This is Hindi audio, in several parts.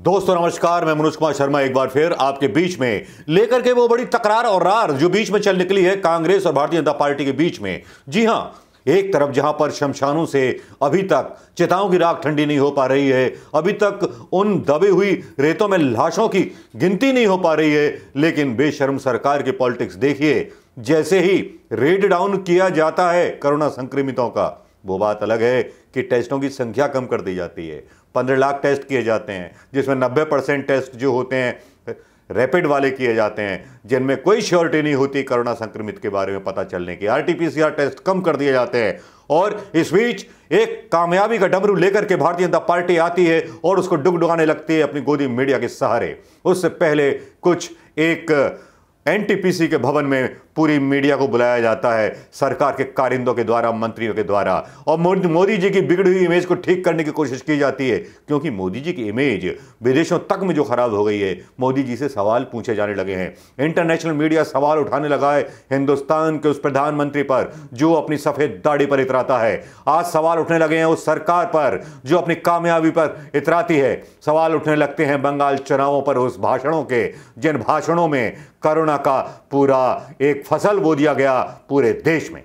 दोस्तों नमस्कार, मैं मनोज कुमार शर्मा एक बार फिर आपके बीच में लेकर के वो बड़ी तकरार और रार जो बीच में चल निकली है कांग्रेस और भारतीय जनता पार्टी के बीच में। जी हां, एक तरफ जहां पर शमशानों से अभी तक चिताओं की राख ठंडी नहीं हो पा रही है, अभी तक उन दबी हुई रेतों में लाशों की गिनती नहीं हो पा रही है, लेकिन बेशर्म सरकार की पॉलिटिक्स देखिए। जैसे ही रेड डाउन किया जाता है कोरोना संक्रमितों का, वो बात अलग है कि टेस्टों की संख्या कम कर दी जाती है। 15 लाख टेस्ट किए जाते हैं, जिसमें 90% टेस्ट जो होते हैं रैपिड वाले किए जाते हैं, जिनमें कोई श्योरिटी नहीं होती कोरोना संक्रमित के बारे में पता चलने की। आरटीपीसीआर टेस्ट कम कर दिए जाते हैं। और इस बीच एक कामयाबी का डमरू लेकर के भारतीय जनता पार्टी आती है और उसको डुगडुगाने लगती है अपनी गोदी मीडिया के सहारे। उससे पहले कुछ एक एनटीपीसी के भवन में पूरी मीडिया को बुलाया जाता है सरकार के कारिंदों के द्वारा, मंत्रियों के द्वारा, और मोदी जी की बिगड़ी हुई इमेज को ठीक करने की कोशिश की जाती है, क्योंकि मोदी जी की इमेज विदेशों तक में जो खराब हो गई है, मोदी जी से सवाल पूछे जाने लगे हैं। इंटरनेशनल मीडिया सवाल उठाने लगा है हिंदुस्तान के उस प्रधानमंत्री पर जो अपनी सफेद दाढ़ी पर इतराता है। आज सवाल उठने लगे हैं उस सरकार पर जो अपनी कामयाबी पर इतराती है। सवाल उठने लगते हैं बंगाल चुनावों पर, उस भाषणों के जिन भाषणों में कोरोना का पूरा एक फसल बो दिया गया पूरे देश में।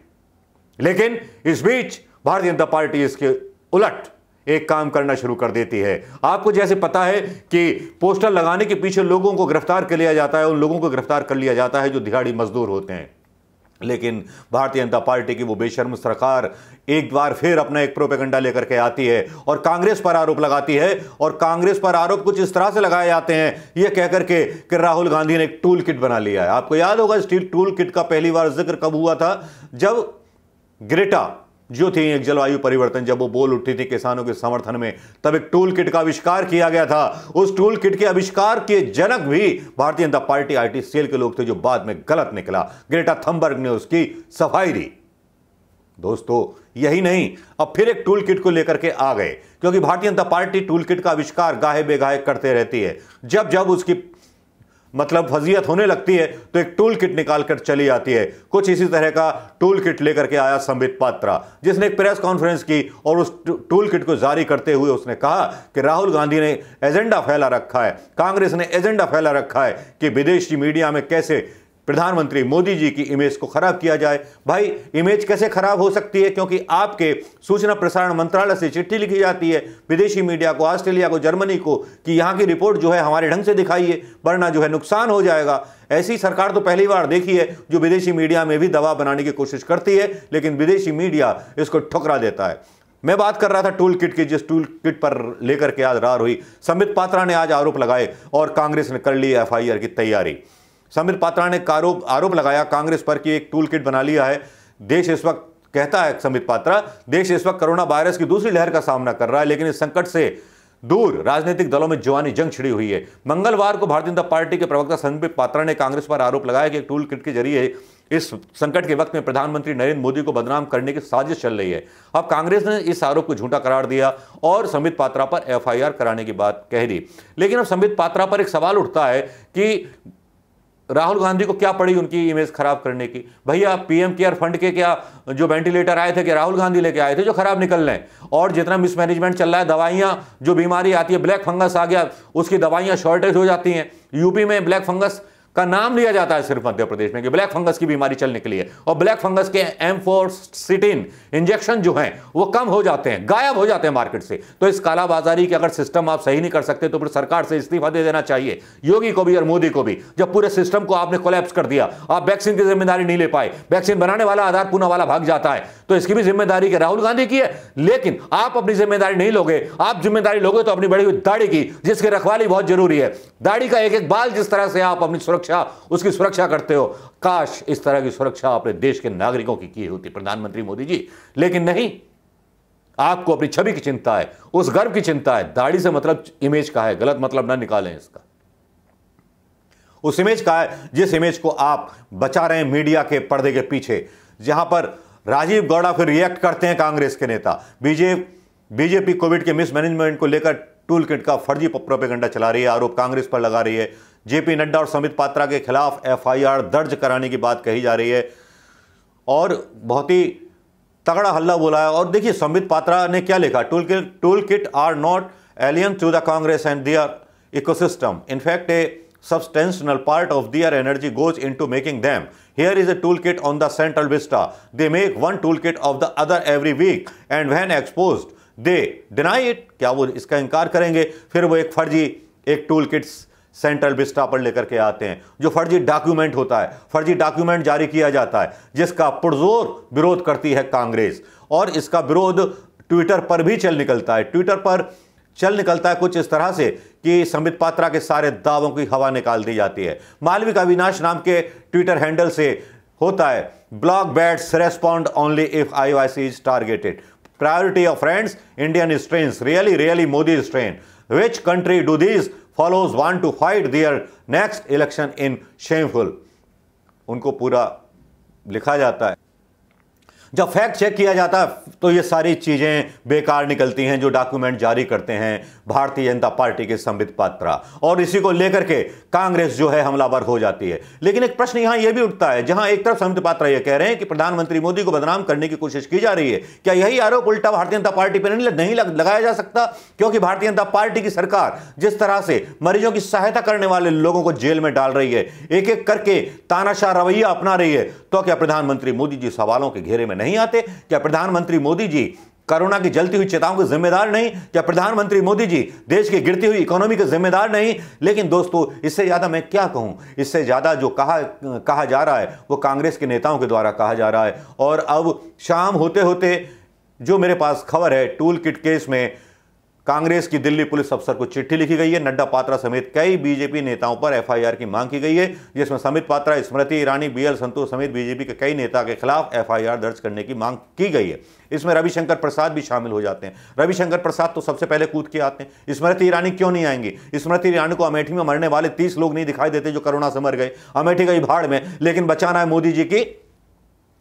लेकिन इस बीच भारतीय जनता पार्टी इसके उलट एक काम करना शुरू कर देती है। आपको जैसे पता है कि पोस्टर लगाने के पीछे लोगों को गिरफ्तार कर लिया जाता है, उन लोगों को गिरफ्तार कर लिया जाता है जो दिहाड़ी मजदूर होते हैं। लेकिन भारतीय जनता पार्टी की वो बेशर्म सरकार एक बार फिर अपना एक प्रोपेगेंडा लेकर के आती है और कांग्रेस पर आरोप लगाती है। और कांग्रेस पर आरोप कुछ इस तरह से लगाए जाते हैं ये कहकर के कि राहुल गांधी ने एक टूल किट बना लिया है। आपको याद होगा इस टूल किट का पहली बार जिक्र कब हुआ था? जब ग्रेटा जो थी एक जलवायु परिवर्तन, जब वो बोल उठी थी किसानों के समर्थन में, तब एक टूल किट का आविष्कार किया गया था। उस टूल किट के आविष्कार के जनक भी Bharatiya Janata party IT cell के लोग थे, जो बाद में गलत निकला। ग्रेटा थंबर्ग ने उसकी सफाई दी। दोस्तों यही नहीं, अब फिर एक टूल किट को लेकर के आ गए, क्योंकि Bharatiya Janata party tool kit का आविष्कार गाहे बेगाहे करते रहती है। जब जब उसकी मतलब फजीयत होने लगती है तो एक टूल किट निकाल कर चली आती है। कुछ इसी तरह का टूल किट लेकर के आया संबित पात्रा, जिसने एक प्रेस कॉन्फ्रेंस की और उस टूल किट को जारी करते हुए उसने कहा कि राहुल गांधी ने एजेंडा फैला रखा है, कांग्रेस ने एजेंडा फैला रखा है कि विदेशी मीडिया में कैसे प्रधानमंत्री मोदी जी की इमेज को खराब किया जाए। भाई इमेज कैसे खराब हो सकती है? क्योंकि आपके सूचना प्रसारण मंत्रालय से चिट्ठी लिखी जाती है विदेशी मीडिया को, ऑस्ट्रेलिया को, जर्मनी को, कि यहां की रिपोर्ट जो है हमारे ढंग से दिखाइए, वरना जो है नुकसान हो जाएगा। ऐसी सरकार तो पहली बार देखी है जो विदेशी मीडिया में भी दबाव बनाने की कोशिश करती है, लेकिन विदेशी मीडिया इसको ठुकरा देता है। मैं बात कर रहा था टूल किट की, जिस टूल किट पर लेकर के आज रार हुई। संबित पात्रा ने आज आरोप लगाए और कांग्रेस ने कर ली एफआईआर की तैयारी। संबित पात्रा ने आरोप लगाया कांग्रेस पर कि एक टूल किट बना लिया है। देश इस वक्त, कहता है संबित पात्रा, देश इस वक्त कोरोना वायरस की दूसरी लहर का सामना कर रहा है, लेकिन इस संकट से दूर राजनीतिक दलों में जुबानी जंग छिड़ी हुई है। मंगलवार को भारतीय जनता पार्टी के प्रवक्ता संबित पात्रा ने कांग्रेस पर आरोप लगाया कि एक टूल किट के जरिए इस संकट के वक्त में प्रधानमंत्री नरेंद्र मोदी को बदनाम करने की साजिश चल रही है। अब कांग्रेस ने इस आरोप को झूठा करार दिया और संबित पात्रा पर एफआईआर कराने की बात कह दी। लेकिन अब संबित पात्रा पर एक सवाल उठता है कि राहुल गांधी को क्या पड़ी उनकी इमेज खराब करने की? भैया पीएम केयर फंड के क्या जो वेंटिलेटर आए थे कि राहुल गांधी लेके आए थे जो खराब निकल रहे हैं? और जितना मिसमैनेजमेंट चल रहा है, दवाइयां, जो बीमारी आती है, ब्लैक फंगस आ गया, उसकी दवाइयां शॉर्टेज हो जाती हैं। यूपी में ब्लैक फंगस का नाम लिया जाता है सिर्फ मध्य प्रदेश में कि ब्लैक फंगस की बीमारी चल निकली है, और ब्लैक फंगस के एम्फोसिटिन इंजेक्शन जो हैं वो कम हो जाते हैं, गायब हो जाते हैं मार्केट से। तो इस कालाबाजारी के अगर सिस्टम आप सही नहीं कर सकते तो फिर सरकार से इस्तीफा दे देना चाहिए, योगी को भी और मोदी को भी। जब पूरे सिस्टम को आपने कोलैप्स कर दिया, आप वैक्सीन की जिम्मेदारी नहीं ले पाए, वैक्सीन बनाने वाला आधार पूना वाला भाग जाता है, तो इसकी भी जिम्मेदारी के राहुल गांधी की है। लेकिन आप अपनी जिम्मेदारी नहीं लोगे। आप जिम्मेदारी लोगे तो अपनी बड़ी हुई दाढ़ी की, जिसकी रखवाली बहुत जरूरी है। दाढ़ी का एक एक बाल जिस तरह से आप अपनी उसकी सुरक्षा करते हो, काश इस तरह की सुरक्षा अपने देश के नागरिकों की होती प्रधानमंत्री मोदी जी। लेकिन नहीं, आपको अपनी छवि की चिंता है, उस गर्व की चिंता है। दाढ़ी से मतलब इमेज का है, गलत मतलब ना निकालें इसका। उस इमेज का है जिस इमेज को आप बचा रहे हैं मीडिया के पर्दे के पीछे, जहां पर राजीव गौड़ा फिर रिएक्ट करते हैं कांग्रेस के नेता। बीजेपी कोविड के मिसमैनेजमेंट को लेकर टूल किट का फर्जी प्रोपेगेंडा चला रही है, आरोप कांग्रेस पर लगा रही है। जेपी नड्डा और संबित पात्रा के खिलाफ एफआईआर दर्ज कराने की बात कही जा रही है और बहुत ही तगड़ा हल्ला बोला है। और देखिए संबित पात्रा ने क्या लिखा, tool kit are not alien to the Congress and they are ecosystem. In fact, a substantial part of their energy goes into making them. Here is a toolkit on the Central Vista. They make one toolkit of the other every week, and when exposed, they deny it. क्या वो इसका इनकार करेंगे? फिर वो एक फर्जी एक टूलकिट सेंट्रल विस्टा पर लेकर के आते हैं, जो फर्जी डॉक्यूमेंट होता है, फर्जी डॉक्यूमेंट जारी किया जाता है, जिसका पुरजोर विरोध करती है कांग्रेस। और इसका विरोध ट्विटर पर भी चल निकलता है। ट्विटर पर चल निकलता है कुछ इस तरह से कि संबित पात्रा के सारे दावों की हवा निकाल दी जाती है। मालविका अविनाश नाम के ट्विटर हैंडल से होता है, block bats respond only if IOIC is targeted, priority of friends, Indian strains, really Modi strain, which country do these follows want to fight their next election in shameful. उनको पूरा लिखा जाता है। जब फैक्ट चेक किया जाता है तो ये सारी चीजें बेकार निकलती हैं जो डॉक्यूमेंट जारी करते हैं भारतीय जनता पार्टी के संबित पात्रा, और इसी को लेकर के कांग्रेस जो है हमलावर हो जाती है। लेकिन एक प्रश्न यहां यह भी उठता है, जहां एक तरफ संबित पात्रा यह कह रहे हैं कि प्रधानमंत्री मोदी को बदनाम करने की कोशिश की जा रही है, क्या यही आरोप उल्टा भारतीय जनता पार्टी पर नहीं लगाया जा सकता? क्योंकि भारतीय जनता पार्टी की सरकार जिस तरह से मरीजों की सहायता करने वाले लोगों को जेल में डाल रही है, एक एक करके तानाशाह रवैया अपना रही है, तो क्या प्रधानमंत्री मोदी जी सवालों के घेरे में नहीं आते? क्या प्रधानमंत्री मोदी जी कोरोना की जलती हुई चिताओं के जिम्मेदार नहीं? क्या प्रधानमंत्री मोदी जी देश की गिरती हुई इकोनॉमी के जिम्मेदार नहीं? लेकिन दोस्तों, इससे ज्यादा मैं क्या कहूं, इससे ज्यादा जो कहा जा रहा है वो कांग्रेस के नेताओं के द्वारा कहा जा रहा है। और अब शाम होते होते जो मेरे पास खबर है, टूल किट केस में कांग्रेस की दिल्ली पुलिस अफसर को चिट्ठी लिखी गई है। नड्डा पात्रा समेत कई बीजेपी नेताओं पर एफआईआर की मांग की गई है, जिसमें संबित पात्रा, स्मृति ईरानी, बीएल संतोष समेत बीजेपी के कई नेता के खिलाफ एफआईआर दर्ज करने की मांग की गई है। इसमें रविशंकर प्रसाद भी शामिल हो जाते हैं। रविशंकर प्रसाद तो सबसे पहले कूद के आते हैं। स्मृति ईरानी क्यों नहीं आएंगी? स्मृति ईरानी को अमेठी में मरने वाले 30 लोग नहीं दिखाई देते जो कोरोना से मर गए? अमेठी गई भाड़ में, लेकिन बचाना है मोदी जी की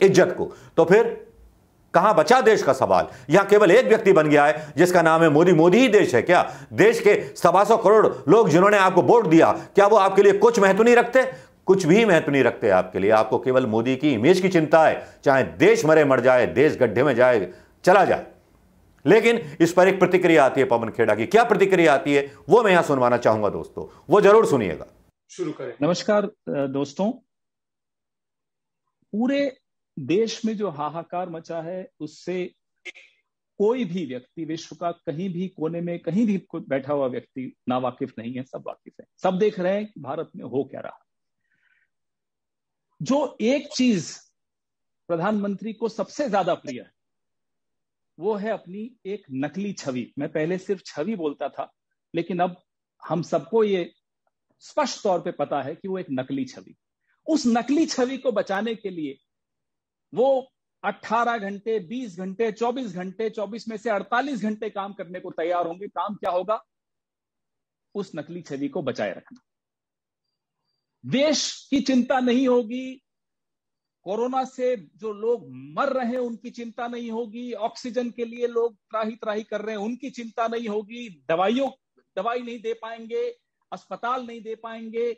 इज्जत को। तो फिर कहां बचा देश का सवाल? यहां केवल एक व्यक्ति बन गया है जिसका नाम है मोदी। मोदी ही देश है क्या? देश के 125 करोड़ लोग जिन्होंने आपको वोट दिया, क्या वो आपके लिए कुछ महत्व नहीं रखते? कुछ भी महत्व नहीं रखते आपके लिए। आपको केवल मोदी की इमेज की चिंता है, चाहे देश मरे मर जाए, देश गड्ढे में जाए चला जाए। लेकिन इस पर एक प्रतिक्रिया आती है पवन खेड़ा की। क्या प्रतिक्रिया आती है वो मैं यहां सुनवाना चाहूंगा दोस्तों, वो जरूर सुनिएगा। शुरू करें। नमस्कार दोस्तों, पूरे देश में जो हाहाकार मचा है उससे कोई भी व्यक्ति, विश्व का कहीं भी कोने में कहीं भी बैठा हुआ व्यक्ति ना वाकिफ नहीं है। सब वाकिफ है, सब देख रहे हैं कि भारत में हो क्या रहा। जो एक चीज प्रधानमंत्री को सबसे ज्यादा प्रिय है वो है अपनी एक नकली छवि। मैं पहले सिर्फ छवि बोलता था, लेकिन अब हम सबको ये स्पष्ट तौर पे पता है कि वो एक नकली छवि। उस नकली छवि को बचाने के लिए वो 18 घंटे, 20 घंटे, 24 घंटे, 24 में से 48 घंटे काम करने को तैयार होंगे। काम क्या होगा? उस नकली छवि को बचाए रखना। देश की चिंता नहीं होगी, कोरोना से जो लोग मर रहे हैं उनकी चिंता नहीं होगी, ऑक्सीजन के लिए लोग त्राही त्राही कर रहे हैं उनकी चिंता नहीं होगी, दवाई नहीं दे पाएंगे, अस्पताल नहीं दे पाएंगे,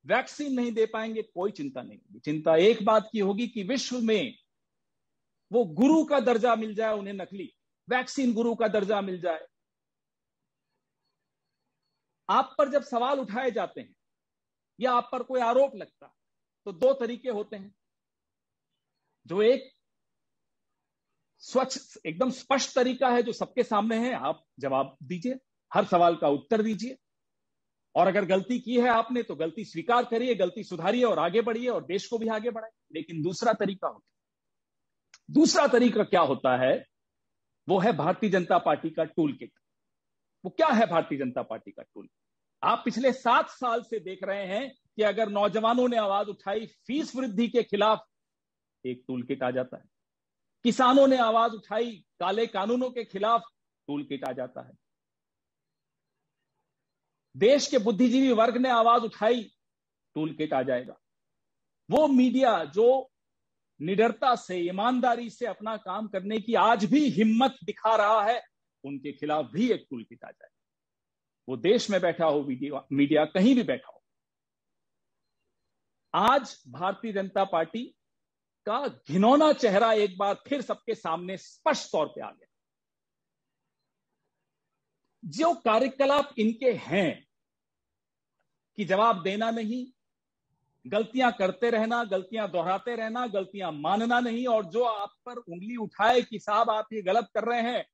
वैक्सीन नहीं दे पाएंगे, कोई चिंता नहीं होगी। चिंता एक बात की होगी कि विश्व में वो गुरु का दर्जा मिल जाए उन्हें, नकली वैक्सीन गुरु का दर्जा मिल जाए। आप पर जब सवाल उठाए जाते हैं या आप पर कोई आरोप लगता है तो दो तरीके होते हैं। जो एक स्वच्छ, एकदम स्पष्ट तरीका है जो सबके सामने है, आप जवाब दीजिए, हर सवाल का उत्तर दीजिए, और अगर गलती की है आपने तो गलती स्वीकार करिए, गलती सुधारिए और आगे बढ़िए और देश को भी आगे बढ़ाइए। लेकिन दूसरा तरीका क्या होता है? वो है भारतीय जनता पार्टी का टूल किट। वो क्या है भारतीय जनता पार्टी का टूल? आप पिछले 7 साल से देख रहे हैं कि अगर नौजवानों ने आवाज उठाई फीस वृद्धि के खिलाफ, एक टूल किट आ जाता है। किसानों ने आवाज उठाई काले कानूनों के खिलाफ, टूल किट आ जाता है। देश के बुद्धिजीवी वर्ग ने आवाज उठाई, टूल किट आ जाएगा। वो मीडिया जो निडरता से, ईमानदारी से अपना काम करने की आज भी हिम्मत दिखा रहा है, उनके खिलाफ भी एक टूल किट आ जाएगा। वो देश में बैठा हो मीडिया, कहीं भी बैठा हो। आज भारतीय जनता पार्टी का घिनौना चेहरा एक बार फिर सबके सामने स्पष्ट तौर पे आ गया। जो कार्यकलाप इनके हैं कि जवाब देना नहीं, गलतियां करते रहना, गलतियां दोहराते रहना, गलतियां मानना नहीं, और जो आप पर उंगली उठाए कि साहब आप ये गलत कर रहे हैं,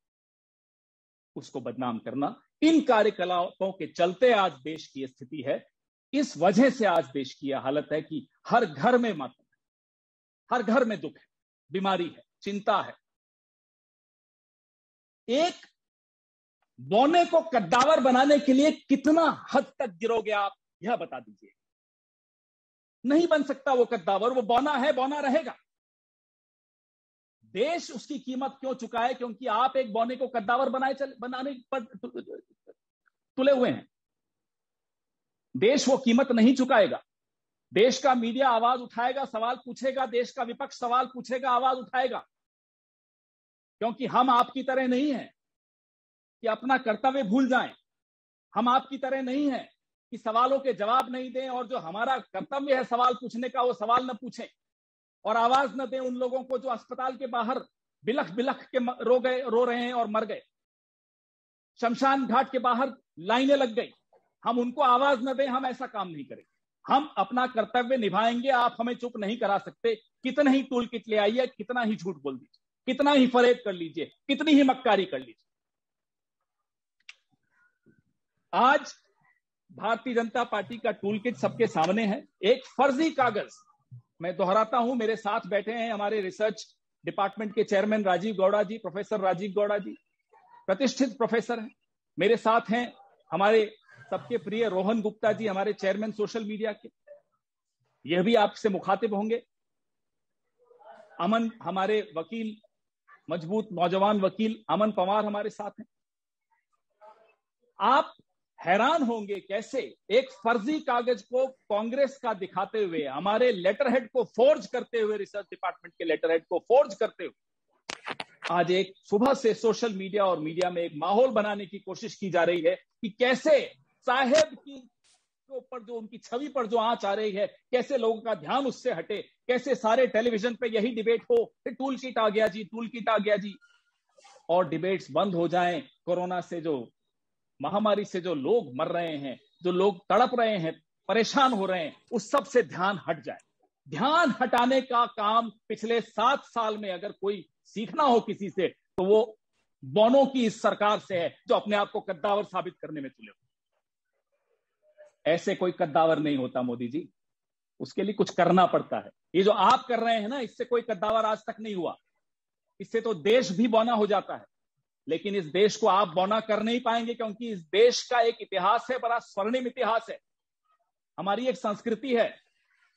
उसको बदनाम करना। इन कार्यकलापों के चलते आज देश की स्थिति है। इस वजह से आज देश की यह हालत है कि हर घर में मातम है, हर घर में दुख है, बीमारी है, चिंता है। एक बौने को कद्दावर बनाने के लिए कितना हद तक गिरोगे आप, यह बता दीजिए। नहीं बन सकता वो कद्दावर, वो बौना है, बौना रहेगा। देश उसकी कीमत क्यों चुकाए? क्योंकि आप एक बौने को कद्दावर बनाने पर तुले हुए हैं। देश वो कीमत नहीं चुकाएगा। देश का मीडिया आवाज उठाएगा, सवाल पूछेगा, देश का विपक्ष सवाल पूछेगा, आवाज उठाएगा, क्योंकि हम आपकी तरह नहीं हैं कि अपना कर्तव्य भूल जाएं। हम आपकी तरह नहीं हैं कि सवालों के जवाब नहीं दें, और जो हमारा कर्तव्य है सवाल पूछने का, वो सवाल न पूछें और आवाज न दें उन लोगों को जो अस्पताल के बाहर बिलख बिलख के रो रहे हैं और मर गए। शमशान घाट के बाहर लाइनें लग गई, हम उनको आवाज न दें। हम ऐसा काम नहीं करेंगे, हम अपना कर्तव्य निभाएंगे। आप हमें चुप नहीं करा सकते। कितना ही टूल किट ले आइए, कितना ही झूठ बोल दीजिए, कितना ही फरेब कर लीजिए, कितनी ही मक्कारी कर लीजिए। आज भारतीय जनता पार्टी का टूल किट सबके सामने है। एक फर्जी कागज, मैं दोहराता हूं, मेरे साथ बैठे हैं हमारे रिसर्च डिपार्टमेंट के चेयरमैन राजीव गौड़ा जी, प्रोफेसर राजीव गौड़ा जी, प्रतिष्ठित प्रोफेसर हैं। मेरे साथ हैं हमारे सबके प्रिय रोहन गुप्ता जी, हमारे चेयरमैन सोशल मीडिया के, यह भी आपसे मुखातिब होंगे। अमन, हमारे वकील, मजबूत नौजवान वकील अमन पवार हमारे साथ हैं। आप हैरान होंगे कैसे एक फर्जी कागज को कांग्रेस का दिखाते हुए, हमारे लेटर हेड को फोर्ज करते हुए, रिसर्च डिपार्टमेंट के लेटर हेड को फोर्ज करते हुए, आज एक सुबह से सोशल मीडिया और मीडिया में एक माहौल बनाने की कोशिश की जा रही है कि कैसे साहेब की ऊपर जो उनकी छवि पर जो आंच आ रही है, कैसे लोगों का ध्यान उससे हटे, कैसे सारे टेलीविजन पे यही डिबेट हो, टूल किट आ गया जी, टूल किट आ गया जी, और डिबेट्स बंद हो जाएं। कोरोना से जो महामारी से जो लोग मर रहे हैं, जो लोग तड़प रहे हैं, परेशान हो रहे हैं, उस सब से ध्यान हट जाए। ध्यान हटाने का काम पिछले 7 साल में अगर कोई सीखना हो किसी से, तो वो बौनों की इस सरकार से है, जो अपने आप को कद्दावर साबित करने में तुले हुए। ऐसे कोई कद्दावर नहीं होता मोदी जी, उसके लिए कुछ करना पड़ता है। ये जो आप कर रहे हैं ना, इससे कोई कद्दावर आज तक नहीं हुआ। इससे तो देश भी बौना हो जाता है, लेकिन इस देश को आप बौना कर नहीं पाएंगे, क्योंकि इस देश का एक इतिहास है, बड़ा स्वर्णिम इतिहास है, हमारी एक संस्कृति है।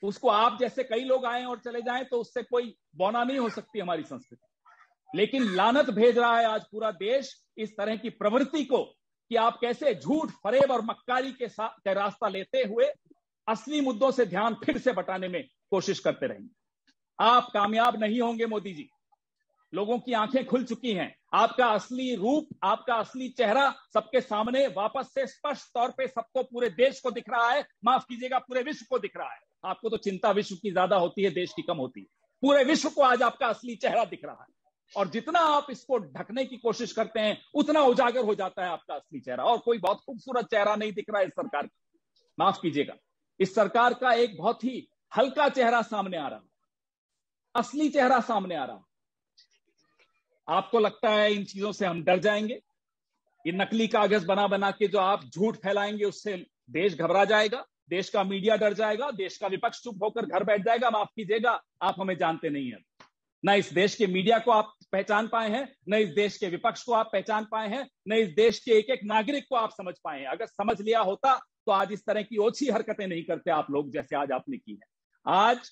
उसको आप जैसे कई लोग आए और चले जाएं तो उससे कोई बौना नहीं हो सकती हमारी संस्कृति। लेकिन लानत भेज रहा है आज पूरा देश इस तरह की प्रवृत्ति को कि आप कैसे झूठ, फरेब और मक्कारी के साथ रास्ता लेते हुए असली मुद्दों से ध्यान फिर से बटाने में कोशिश करते रहेंगे। आप कामयाब नहीं होंगे मोदी जी। लोगों की आंखें खुल चुकी हैं। आपका असली रूप, आपका असली चेहरा सबके सामने वापस से स्पष्ट तौर पे सबको, पूरे देश को दिख रहा है। माफ कीजिएगा, पूरे विश्व को दिख रहा है। आपको तो चिंता विश्व की ज्यादा होती है, देश की कम होती है। पूरे विश्व को आज आपका असली चेहरा दिख रहा है, और जितना आप इसको ढकने की कोशिश करते हैं, उतना उजागर हो जाता है आपका असली चेहरा। और कोई बहुत खूबसूरत चेहरा नहीं दिख रहा है इस सरकार का। माफ कीजिएगा, इस सरकार का एक बहुत ही हल्का चेहरा सामने आ रहा है, असली चेहरा सामने आ रहा है। आपको लगता है इन चीजों से हम डर जाएंगे? ये नकली कागज बना बना के जो आप झूठ फैलाएंगे, उससे देश घबरा जाएगा, देश का मीडिया डर जाएगा, देश का विपक्ष चुप होकर घर बैठ जाएगा। माफ कीजिएगा, आप हमें जानते नहीं हैं। न इस देश के मीडिया को आप पहचान पाए हैं, न इस देश के विपक्ष को आप पहचान पाए हैं, न इस देश के एक एक नागरिक को आप समझ पाए हैं। अगर समझ लिया होता तो आज इस तरह की ओछी हरकतें नहीं करते आप लोग, जैसे आज आपने की है। आज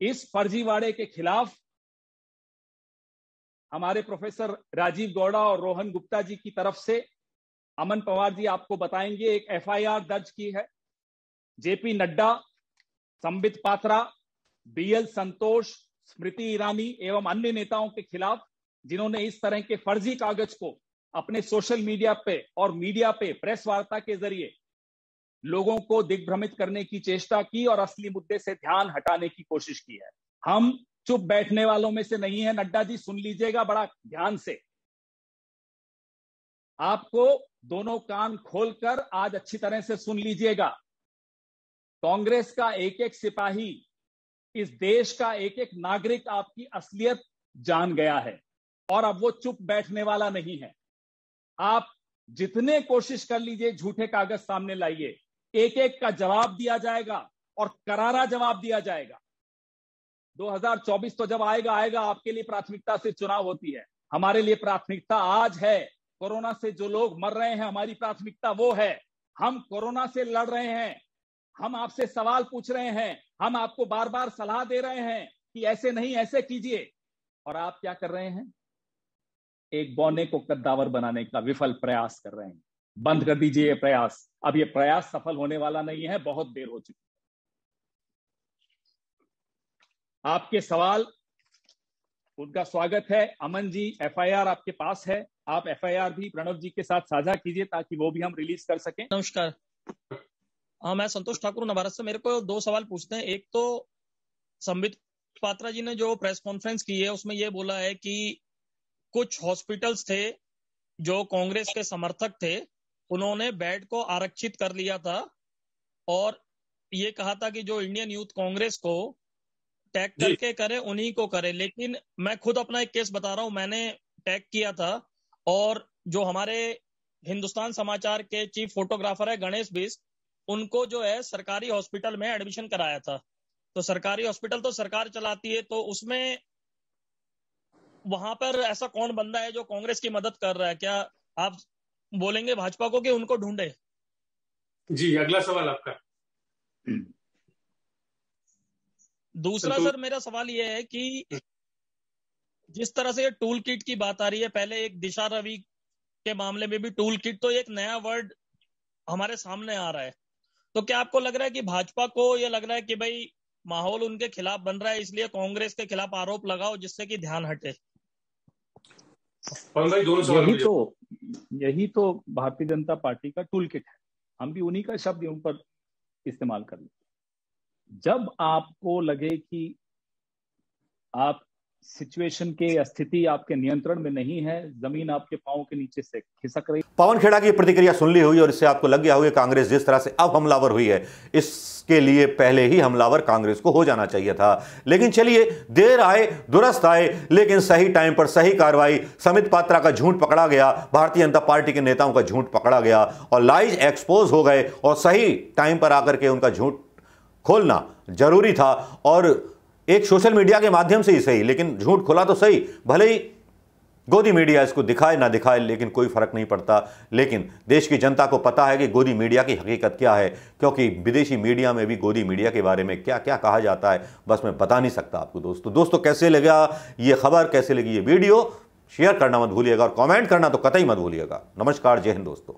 इस फर्जीवाड़े के खिलाफ हमारे प्रोफेसर राजीव गौड़ा और रोहन गुप्ता जी की तरफ से अमन पवार जी आपको बताएंगे, एक एफआईआर दर्ज की है जेपी नड्डा, संबित पात्रा, बीएल संतोष, स्मृति ईरानी एवं अन्य नेताओं के खिलाफ, जिन्होंने इस तरह के फर्जी कागज को अपने सोशल मीडिया पे और मीडिया पे प्रेस वार्ता के जरिए लोगों को दिग्भ्रमित करने की चेष्टा की और असली मुद्दे से ध्यान हटाने की कोशिश की है। हम चुप बैठने वालों में से नहीं है। नड्डा जी, सुन लीजिएगा बड़ा ध्यान से। आपको दोनों कान खोलकर आज अच्छी तरह से सुन लीजिएगा। कांग्रेस का एक एक सिपाही, इस देश का एक एक नागरिक आपकी असलियत जान गया है और अब वो चुप बैठने वाला नहीं है। आप जितने कोशिश कर लीजिए झूठे कागज सामने लाइए, एक एक का जवाब दिया जाएगा और करारा जवाब दिया जाएगा। 2024 तो जब आएगा आएगा, आपके लिए प्राथमिकता से चुनाव होती है, हमारे लिए प्राथमिकता आज है। कोरोना से जो लोग मर रहे हैं, हमारी प्राथमिकता वो है। हम कोरोना से लड़ रहे हैं, हम आपसे सवाल पूछ रहे हैं, हम आपको बार बार सलाह दे रहे हैं कि ऐसे नहीं ऐसे कीजिए, और आप क्या कर रहे हैं? एक बौने को कद्दावर बनाने का विफल प्रयास कर रहे हैं। बंद कर दीजिए ये प्रयास, अब ये प्रयास सफल होने वाला नहीं है, बहुत देर हो चुकी है। आपके सवाल, उनका स्वागत है। अमन जी, एफआईआर आपके पास है, आप एफआईआर भी प्रणव जी के साथ साझा कीजिए ताकि वो भी हम रिलीज कर सकें। नमस्कार, हाँ मैं संतोष ठाकुर नवारस से। मेरे को दो सवाल पूछते हैं। एक तो संबित पात्रा जी ने जो प्रेस कॉन्फ्रेंस की है उसमें ये बोला है कि कुछ हॉस्पिटल्स थे जो कांग्रेस के समर्थक थे, उन्होंने बेड को आरक्षित कर लिया था और ये कहा था कि जो इंडियन यूथ कांग्रेस को टैग करके करे उन्हीं को करे। लेकिन मैं खुद अपना एक केस बता रहा हूं, मैंने टैग किया था और जो हमारे हिंदुस्तान समाचार के चीफ फोटोग्राफर है गणेश बिष्ट, उनको जो है सरकारी हॉस्पिटल में एडमिशन कराया था। तो सरकारी हॉस्पिटल तो सरकार चलाती है, तो उसमें वहां पर ऐसा कौन बंदा है जो कांग्रेस की मदद कर रहा है? क्या आप बोलेंगे भाजपा को कि उनको ढूंढे? जी, अगला सवाल आपका। दूसरा सर, मेरा सवाल ये है कि जिस तरह से ये टूल किट की बात आ रही है, पहले एक दिशा रवि के मामले में भी टूल किट, तो एक नया वर्ड हमारे सामने आ रहा है। तो क्या आपको लग रहा है कि भाजपा को ये लग रहा है कि भाई माहौल उनके खिलाफ बन रहा है, इसलिए कांग्रेस के खिलाफ आरोप लगाओ जिससे कि ध्यान हटे? भाई दोनों सवाल यही तो भारतीय जनता पार्टी का टूल किट है। हम भी उन्हीं का शब्द उन पर इस्तेमाल कर लें। जब आपको लगे कि आप सिचुएशन के स्थिति आपके नियंत्रण में नहीं है, जमीन आपके पांव के नीचे से खिसक रही। पवन खेड़ा की प्रतिक्रिया सुन ली हुई और इससे आपको लग गया होगा कांग्रेस जिस तरह से अब हमलावर हुई है, इसके लिए पहले ही हमलावर कांग्रेस को हो जाना चाहिए था। लेकिन चलिए, देर आए दुरुस्त आए, लेकिन सही टाइम पर सही कार्रवाई। संबित पात्रा का झूठ पकड़ा गया, भारतीय जनता पार्टी के नेताओं का झूठ पकड़ा गया और लाइज एक्सपोज हो गए और सही टाइम पर आकर के उनका झूठ खोलना जरूरी था। और एक सोशल मीडिया के माध्यम से ही सही, लेकिन झूठ खुला तो सही, भले ही गोदी मीडिया इसको दिखाए ना दिखाए, लेकिन कोई फर्क नहीं पड़ता। लेकिन देश की जनता को पता है कि गोदी मीडिया की हकीकत क्या है, क्योंकि विदेशी मीडिया में भी गोदी मीडिया के बारे में क्या क्या कहा जाता है, बस मैं बता नहीं सकता आपको। दोस्तों कैसे लगा ये खबर, कैसे लगी ये वीडियो, शेयर करना मत भूलिएगा और कमेंट करना तो कतई मत भूलिएगा। नमस्कार, जय हिंद दोस्तों।